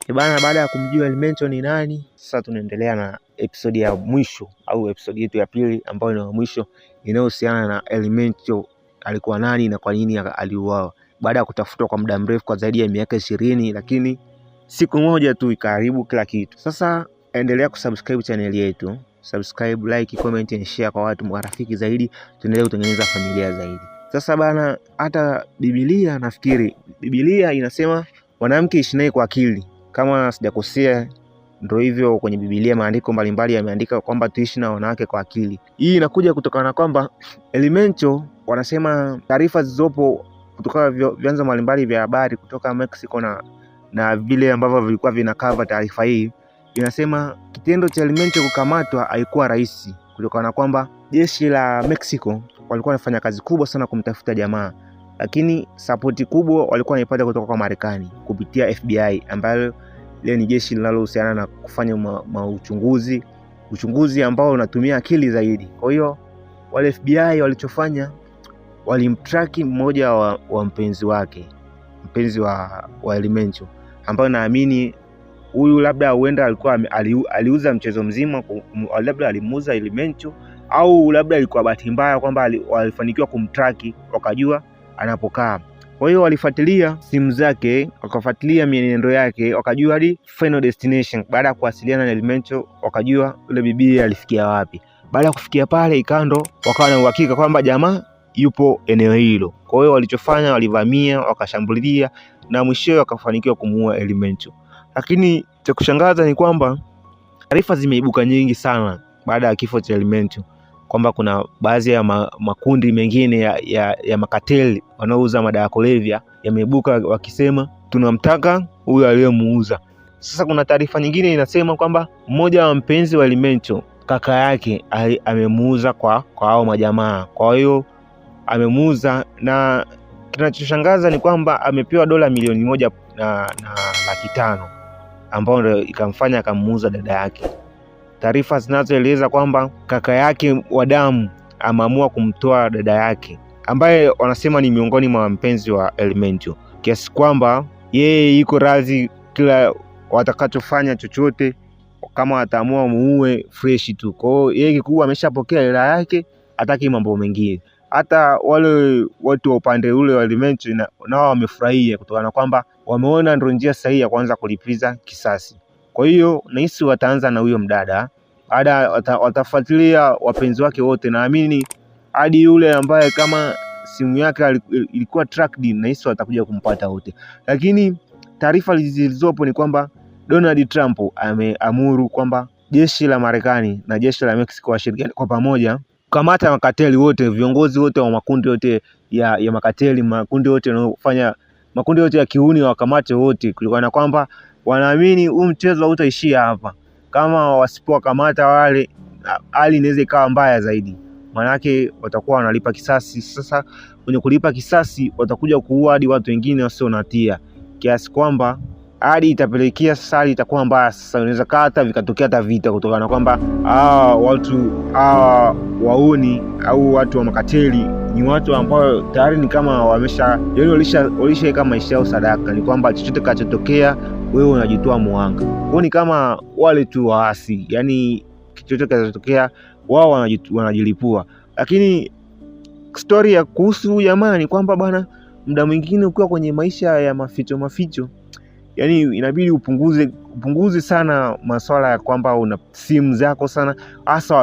Bana, baada ya kumjua Elemencho ni nani, sasa tunaendelea na episodi ya mwisho au episodi yetu ya pili ambayo ni ya mwisho inayohusiana na Elemencho alikuwa nani na kwa nini aliuawa. Baada ya kutafutwa kwa muda mrefu kwa zaidi ya miaka 20, lakini siku moja tu ikaharibu kila kitu. Sasa endelea kusubscribe channel yetu, subscribe, like, comment and share kwa watu marafiki zaidi, tuendelee kutengeneza familia zaidi. Sasa bana, hata Biblia, nafikiri Biblia inasema mwanamke ishi naye kwa akili. Kama sijakosea, ndio hivyo, kwenye Biblia maandiko mbalimbali yameandika kwamba tuishi na wanawake kwa akili. Hii inakuja kutokana na kwamba Elemencho, wanasema taarifa zilizopo kutoka vyanzo mbalimbali vya habari kutoka Mexico na vile ambavyo vilikuwa vinakava taarifa hii, inasema kitendo cha Elemencho kukamatwa haikuwa rahisi, kutokana na kwamba jeshi la Mexico walikuwa wanafanya kazi kubwa sana kumtafuta jamaa, lakini sapoti kubwa walikuwa wanaipata kutoka kwa Marekani kupitia FBI, ambayo leo ni jeshi linalohusiana na kufanya uchunguzi ambao unatumia akili zaidi. Kwa hiyo wale FBI walichofanya, walimtraki mmoja wa mpenzi wa Elemencho, ambayo naamini huyu labda huenda alikuwa aliuza mchezo mzima, labda alimuuza Elemencho, au labda ilikuwa bahati mbaya kwamba walifanikiwa kumtraki wakajua anapokaa. Kwa hiyo walifuatilia simu zake, wakafuatilia mienendo yake, wakajua hadi final destination. Baada ya kuwasiliana na Elemencho, wakajua yule bibi alifikia wapi. Baada ya kufikia pale Ikando, wakawa na uhakika kwamba jamaa yupo eneo hilo. Kwa hiyo walichofanya, walivamia, wakashambulia na mwishowe wakafanikiwa kumuua Elemencho. Lakini cha kushangaza ni kwamba taarifa zimeibuka nyingi sana baada ya kifo cha Elemencho, kwamba kuna baadhi ya makundi mengine ya makateli wanaouza madawa ya kulevya yameibuka wakisema tunamtaka huyu aliyemuuza. Sasa kuna taarifa nyingine inasema kwamba mmoja wa mpenzi wa Elemencho, kaka yake, amemuuza kwa hao majamaa. Kwa hiyo amemuuza, na kinachoshangaza ni kwamba amepewa dola milioni 1 na 500,000 ambao ndio ikamfanya akamuuza dada yake. Taarifa zinazoeleza kwamba kaka yake wa damu ameamua kumtoa dada yake, ambaye wanasema ni miongoni mwa mpenzi wa Elemencho, kiasi kwamba yeye yuko radhi kila watakachofanya chochote, kama wataamua muue fresh tu. Kwa hiyo yeye kikubwa ameshapokea hela yake, hataki mambo mengine. Hata wale watu wa upande ule wa Elemencho nao wamefurahia kutokana na kwamba wameona ndio njia sahihi ya kuanza kulipiza kisasi. Kwa hiyo nahisi wataanza na huyo mdada, baada watafuatilia wapenzi wake wote, naamini hadi yule ambaye kama simu yake ilikuwa tracked, nahisi watakuja kumpata wote. Lakini taarifa zilizopo ni kwamba Donald Trump ameamuru kwamba jeshi la Marekani na jeshi la Mexico washirikiane kwa pamoja kukamata makateli wote, viongozi wote wa makundi yote ya makateli, makundi yote yanayofanya, makundi yote ya kiuni, wakamate wote, kulingana na kwamba wanaamini huu mchezo hautaishia hapa. Kama wasipowakamata wale, hali inaweza ikawa mbaya zaidi, manake watakuwa wanalipa kisasi. Sasa kwenye kulipa kisasi watakuja kuua hadi watu wengine wasio na hatia, kiasi kwamba hadi itapelekea sasa hali itakuwa mbaya. Sasa inaweza hata vikatokea hata vita, kutokana na kwamba watu wauni au watu wa makateli ni watu ambao tayari ni kama walishaweka maisha yao sadaka, ni kwamba chochote kachotokea wewe unajitoa muhanga. Kwa ni kama wale tu waasi, yani chochote kachotokea wao wanajilipua. Lakini story ya kuhusu jamaa ni kwamba bana, muda mwingine ukiwa kwenye maisha ya maficho, yani inabidi upunguze sana masuala ya kwamba una simu zako sana, hasa